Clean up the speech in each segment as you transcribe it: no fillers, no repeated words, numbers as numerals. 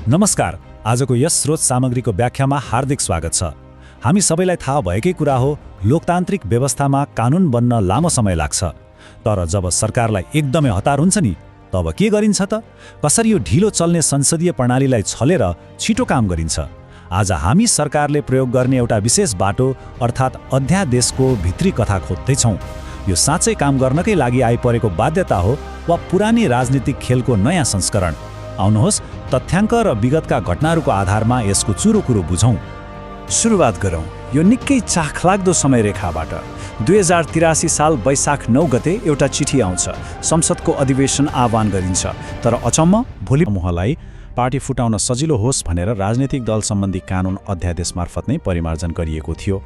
नमस्कार। आजको यस स्रोत सामग्रीको व्याख्यामा हार्दिक स्वागत छ। हामी सबैलाई थाहा भएकै कुरा हो, लोकतान्त्रिक व्यवस्थामा कानुन बन्न लामो समय लाग्छ। तर जब सरकारलाई एकदमै हतार हुन्छ नि, तब के गरिन्छ त? कसरी यो ढिलो चल्ने संसदीय प्रणालीलाई छलेर छिटो काम गरिन्छ? आज हामी सरकारले प्रयोग गर्ने एउटा विशेष बाटो अर्थात् अध्यादेशको भित्री कथा खोज्दैछौँ। यो साँच्चै काम गर्नकै लागि आइपरेको बाध्यता हो वा पुरानी राजनीतिक खेलको नयाँ संस्करण? आउनुहोस्, तथ्याङ्क र विगतका घटनाहरूको आधारमा यसको चुरोकुरो बुझौँ। सुरुवात गरौँ यो निकै चाखलाग्दो समयरेखाबाट। 2083 साल वैशाख 9 गते एउटा चिठी आउँछ। संसदको अधिवेशन आह्वान गरिन्छ। तर अचम्म, भोलि समूहलाई पार्टी फुटाउन सजिलो होस् भनेर राजनीतिक दल सम्बन्धी कानुन अध्यादेश मार्फत नै परिमार्जन गरिएको थियो।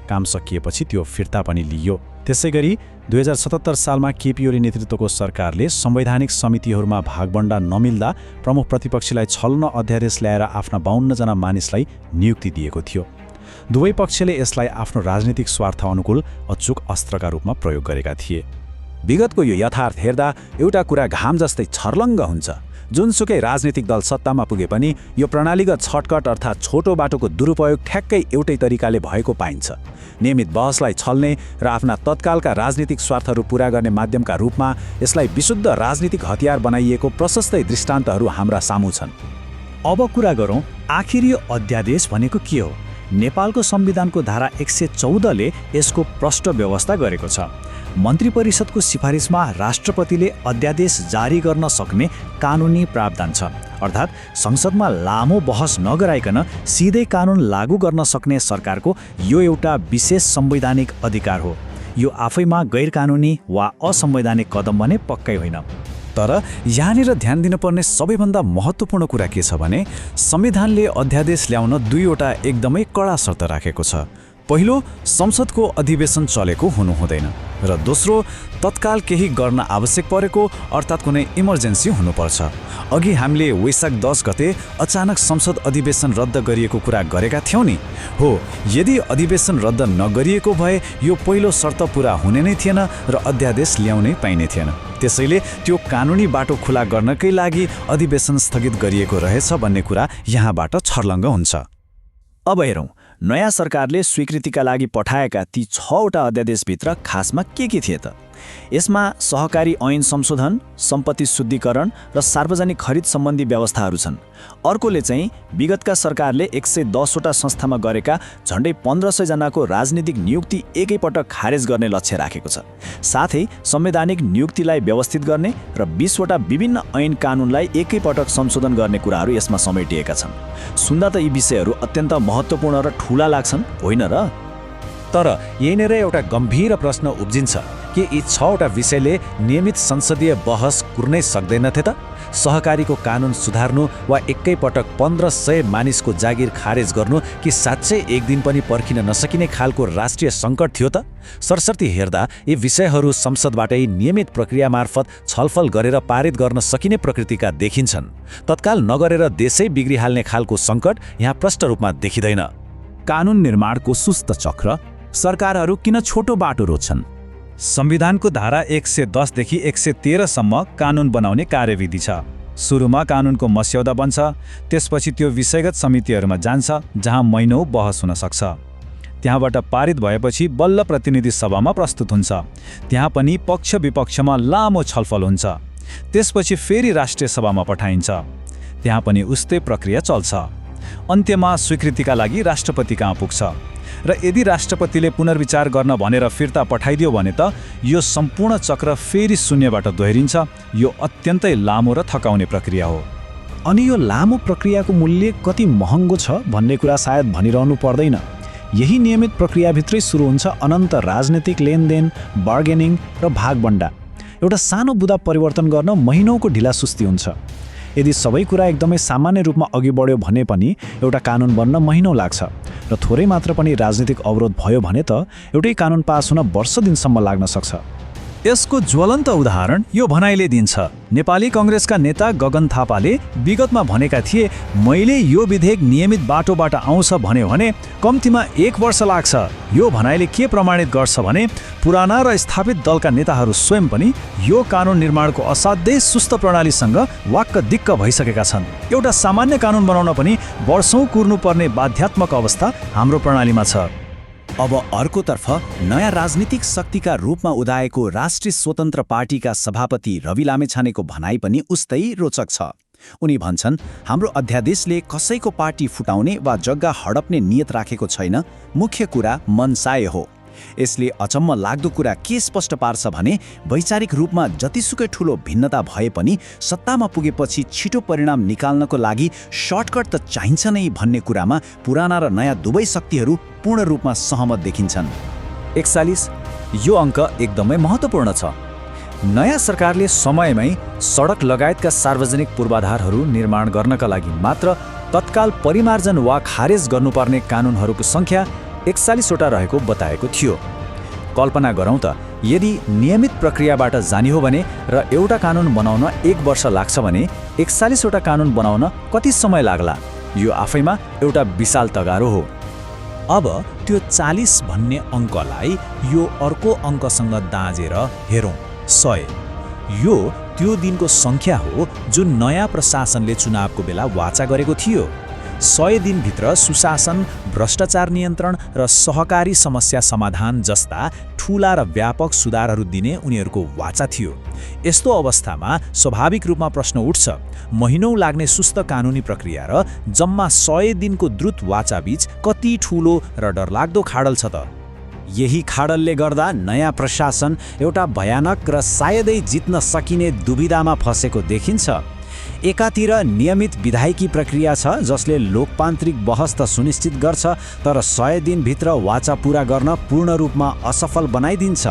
काम सकिएपछि त्यो फिर्ता पनि लिइयो। त्यसैगरी 2077 सालमा केपी ओली नेतृत्वको सरकारले संवैधानिक समितिहरूमा भागबण्डा नमिल्दा प्रमुख प्रतिपक्षीलाई छल्न अध्यादेश ल्याएर आफ्ना 52 जना मानिसलाई नियुक्ति दिएको थियो। दुवै पक्षले यसलाई आफ्नो राजनीतिक स्वार्थ अनुकूल अचूक अस्त्रका रूपमा प्रयोग गरेका थिए। विगतको यो यथार्थ हेर्दा एउटा कुरा घाम जस्तै छर्लङ्ग हुन्छ। जुनसुकै राजनीतिक दल सत्तामा पुगे पनि यो प्रणालीगत छटकट अर्थात् छोटो बाटोको दुरुपयोग ठ्याक्कै एउटै तरिकाले भएको पाइन्छ। नियमित बहसलाई छल्ने र आफ्ना तत्कालका राजनीतिक स्वार्थहरू पूरा गर्ने माध्यमका रूपमा यसलाई विशुद्ध राजनीतिक हतियार बनाइएको प्रशस्तै दृष्टान्तहरू हाम्रा सामु छन्। अब कुरा गरौँ, आखिर यो अध्यादेश भनेको के हो? नेपालको संविधानको धारा 114 ले यसको प्रष्ट व्यवस्था गरेको छ। मन्त्री परिषदको सिफारिसमा राष्ट्रपतिले अध्यादेश जारी गर्न सक्ने कानुनी प्रावधान छ। अर्थात् संसदमा लामो बहस नगराइकन सिधै कानुन लागू गर्न सक्ने सरकारको यो एउटा विशेष संवैधानिक अधिकार हो। यो आफैमा गैरकानुनी वा असंवैधानिक कदम भने पक्कै होइन। तर यहाँनिर ध्यान दिनुपर्ने सबैभन्दा महत्त्वपूर्ण कुरा के छ भने संविधानले अध्यादेश ल्याउन दुईवटा एकदमै कडा शर्त राखेको छ। पहिलो, संसदको अधिवेशन चलेको हुनु हुँदैन, र दोस्रो, तत्काल केही गर्न आवश्यक परेको अर्थात् कुनै इमर्जेन्सी हुनुपर्छ। अघि हामीले वैशाख 10 गते अचानक संसद अधिवेशन रद्द गरिएको कुरा गरेका थियौँ नि। हो, यदि अधिवेशन रद्द नगरिएको भए यो पहिलो शर्त पूरा हुने नै थिएन र अध्यादेश ल्याउनै पाइने थिएन। त्यसैले त्यो कानुनी बाटो खुला गर्नकै लागि अधिवेशन स्थगित गरिएको रहेछ भन्ने कुरा यहाँबाट छर्लङ्ग हुन्छ। अब हेरौँ, नयाँ सरकारले स्वीकृतिका लागि पठाएका ती 6वटा अध्यादेशभित्र खासमा के थिए त? यसमा सहकारी ऐन संशोधन, सम्पत्ति शुद्धिकरण र सार्वजनिक खरिद सम्बन्धी व्यवस्थाहरू छन्। अर्कोले चाहिँ विगतका सरकारले 110वटा संस्थामा गरेका झन्डै 1500 जनाको राजनीतिक नियुक्ति एकैपटक खारेज गर्ने लक्ष्य राखेको छ। साथै संवैधानिक नियुक्तिलाई व्यवस्थित गर्ने र 20वटा विभिन्न ऐन कानुनलाई एकैपटक संशोधन गर्ने कुराहरू यसमा समेटिएका छन्। सुन्दा त यी विषयहरू अत्यन्त महत्त्वपूर्ण र ठूला लाग्छन्, होइन र? तर यहीँनिर एउटा गम्भीर प्रश्न उब्जिन्छ कि यी 6वटा विषयले नियमित संसदीय बहस कुर्नै सक्दैनथे त? सहकारीको कानुन सुधार्नु वा एकैपटक 1500 मानिसको जागिर खारेज गर्नु कि साँच्चै एक दिन पनि पर्खिन नसकिने खालको राष्ट्रिय सङ्कट थियो त? सरसर्ती हेर्दा यी विषयहरू संसदबाटै नियमित प्रक्रिया मार्फत छलफल गरेर पारित गर्न सकिने प्रकृतिका देखिन्छन्। तत्काल नगरेर देशै बिग्रिहाल्ने खालको सङ्कट यहाँ प्रष्ट रूपमा देखिँदैन। कानुन निर्माणको सुस्त चक्र, सरकारहरू किन छोटो बाटो रोज्छन्? संविधानको धारा 110 देखि 113 सम्म कानुन बनाउने कार्यविधि छ। सुरुमा कानुनको मस्यौदा बन्छ, त्यसपछि त्यो विषयगत समितिहरूमा जान्छ जहाँ महिनौँ बहस हुन सक्छ। त्यहाँबाट पारित भएपछि बल्ल प्रतिनिधि सभामा प्रस्तुत हुन्छ। त्यहाँ पनि पक्ष विपक्षमा लामो छलफल हुन्छ। त्यसपछि फेरि राष्ट्रिय सभामा पठाइन्छ। त्यहाँ पनि उस्तै प्रक्रिया चल्छ। अन्त्यमा स्वीकृतिका लागि राष्ट्रपति कहाँ पुग्छ र यदि राष्ट्रपतिले पुनर्विचार गर्न भनेर फिर्ता पठाइदियो भने त यो सम्पूर्ण चक्र फेरि शून्यबाट दोहोरिन्छ। यो अत्यन्तै लामो र थकाउने प्रक्रिया हो। अनि यो लामो प्रक्रियाको मूल्य कति महँगो छ भन्ने कुरा सायद भनिरहनु पर्दैन। यही नियमित प्रक्रियाभित्रै सुरु हुन्छ अनन्त राजनीतिक लेनदेन, बार्गेनिङ र भागबण्डा। एउटा सानो बुदा परिवर्तन गर्न महिनौको ढिलासुस्ती हुन्छ। यदि सबै कुरा एकदमै सामान्य रूपमा अघि बढ्यो भने पनि एउटा कानुन बन्न महिनौँ लाग्छ र थोरै मात्र पनि राजनीतिक अवरोध भयो भने त एउटै कानुन पास हुन वर्ष दिनसम्म लाग्न सक्छ। यसको ज्वलन्त उदाहरण यो भनाइले दिन्छ। नेपाली कङ्ग्रेसका नेता गगन थापाले विगतमा भनेका थिए, मैले यो विधेयक नियमित बाटोबाट आउँछ भन्यो भने कम्तीमा 1 वर्ष लाग्छ। यो भनाइले के प्रमाणित गर्छ भने पुराना र स्थापित दलका नेताहरू स्वयं पनि यो कानुन निर्माणको असाध्यै सुस्त प्रणालीसँग वाक्क दिक्क भइसकेका छन्। एउटा सामान्य कानुन बनाउन पनि वर्षौं कुर्नुपर्ने बाध्यात्मक अवस्था हाम्रो प्रणालीमा छ। अब अर्कोतर्फ नयाँ राजनीतिक शक्तिका रूपमा उदाएको राष्ट्रिय स्वतन्त्र पार्टीका सभापति रवि लामेछानेको भनाइ पनि उस्तै रोचक छ। उनी भन्छन्, हाम्रो अध्यादेशले कसैको पार्टी फुटाउने वा जग्गा हडप्ने नियत राखेको छैन, मुख्य कुरा मनसाय हो। यसले अचम्म लाग्दो कुरा के स्पष्ट पार्छ भने वैचारिक रूपमा जतिसुकै ठूलो भिन्नता भए पनि सत्तामा पुगेपछि छिटो परिणाम निकाल्नको लागि सर्टकट त चाहिन्छ नै भन्ने कुरामा पुराना र नयाँ दुवै शक्तिहरू पूर्ण रूपमा सहमत देखिन्छन्। 41 यो अङ्क एकदमै महत्त्वपूर्ण छ। नयाँ सरकारले समयमै सडक लगायतका सार्वजनिक पूर्वाधारहरू निर्माण गर्नका लागि मात्र तत्काल परिमार्जन वा खारेज गर्नुपर्ने कानुनहरूको सङ्ख्या 41 वटा रहेको बताएको थियो। कल्पना गरौँ त, यदि नियमित प्रक्रियाबाट जाने हो भने र एउटा कानुन बनाउन 1 वर्ष लाग्छ भने 41 वटा कानुन बनाउन कति समय लाग्ला? यो आफैमा एउटा विशाल तगारो हो। अब त्यो 40 भन्ने अङ्कलाई यो अर्को अङ्कसँग दाँजेर हेरौँ, 100। यो त्यो दिनको सङ्ख्या हो जुन नयाँ प्रशासनले चुनावको बेला वाचा गरेको थियो। 100 दिनभित्र सुशासन, भ्रष्टाचार नियन्त्रण र सहकारी समस्या समाधान जस्ता ठूला र व्यापक सुधारहरू दिने उनीहरूको वाचा थियो। यस्तो अवस्थामा स्वाभाविक रूपमा प्रश्न उठ्छ, महिनौं लाग्ने सुस्त कानुनी प्रक्रिया र जम्मा 100 दिनको द्रुत वाचाबीच कति ठूलो र डरलाग्दो खाडल छ त? यही खाडलले गर्दा नयाँ प्रशासन एउटा भयानक र सायदै जित्न सकिने दुविधामा फसेको देखिन्छ। एकातिर नियमित विधायकी प्रक्रिया छ जसले लोकतान्त्रिक बहस त सुनिश्चित गर्छ, तर 100 दिनभित्र वाचा पूरा गर्न पूर्ण रूपमा असफल बनाइदिन्छ।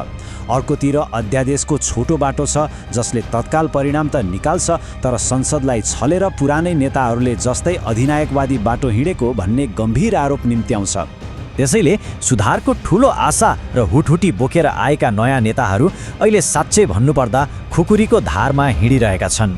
अर्कोतिर अध्यादेशको छोटो बाटो छ जसले तत्काल परिणाम त निकाल्छ, तर संसदलाई छलेर पुरानै नेताहरूले जस्तै अधिनायकवादी बाटो हिँडेको भन्ने गम्भीर आरोप निम्त्याउँछ। त्यसैले सुधारको ठूलो आशा र हुटहुटी बोकेर आएका नयाँ नेताहरू अहिले साँच्चै भन्नुपर्दा खुकुरीको धारमा हिँडिरहेका छन्।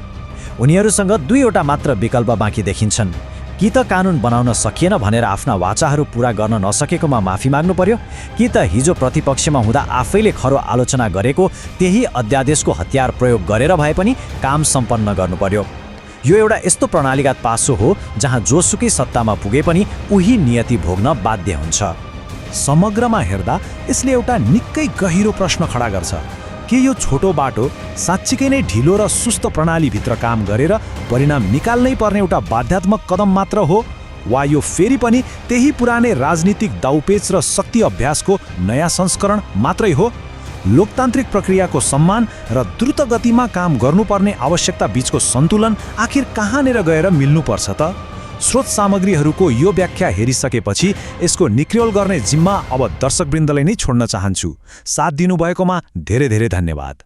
उनीहरूसँग 2 वटा मात्र विकल्प बाँकी देखिन्छन्। कि त कानुन बनाउन सकिएन भनेर आफ्ना वाचाहरू पूरा गर्न नसकेकोमा माफी माग्नु पर्यो, कि त हिजो प्रतिपक्षमा हुँदा आफैले खरो आलोचना गरेको त्यही अध्यादेशको हतियार प्रयोग गरेर भए पनि काम सम्पन्न गर्नु पर्यो। यो एउटा यस्तो प्रणालीगत पासो हो जहाँ जोसुकै सत्तामा पुगे पनि उही नियति भोग्न बाध्य हुन्छ। समग्रमा हेर्दा यसले एउटा निकै गहिरो प्रश्न खडा गर्छ, के यो छोटो बाटो साँच्चीकै नै ढिलो र सुस्त प्रणालीभित्र काम गरेर परिणाम निकाल्नै पर्ने एउटा बाध्यात्मक कदम मात्र हो, वा यो फेरि पनि त्यही पुरानै राजनीतिक दाउपेच र शक्ति अभ्यासको नयाँ संस्करण मात्रै हो? लोकतान्त्रिक प्रक्रियाको सम्मान र द्रुत गतिमा काम गर्नुपर्ने आवश्यकता बीचको सन्तुलन आखिर कहाँनिर गएर मिल्नुपर्छ त? स्रोत सामग्रीहरूको यो व्याख्या हेरिसकेपछि यसको निक्रियोल गर्ने जिम्मा अब दर्शकवृन्दलाई नै छोड्न चाहन्छु। साथ दिनुभएकोमा धेरै धेरै धन्यवाद।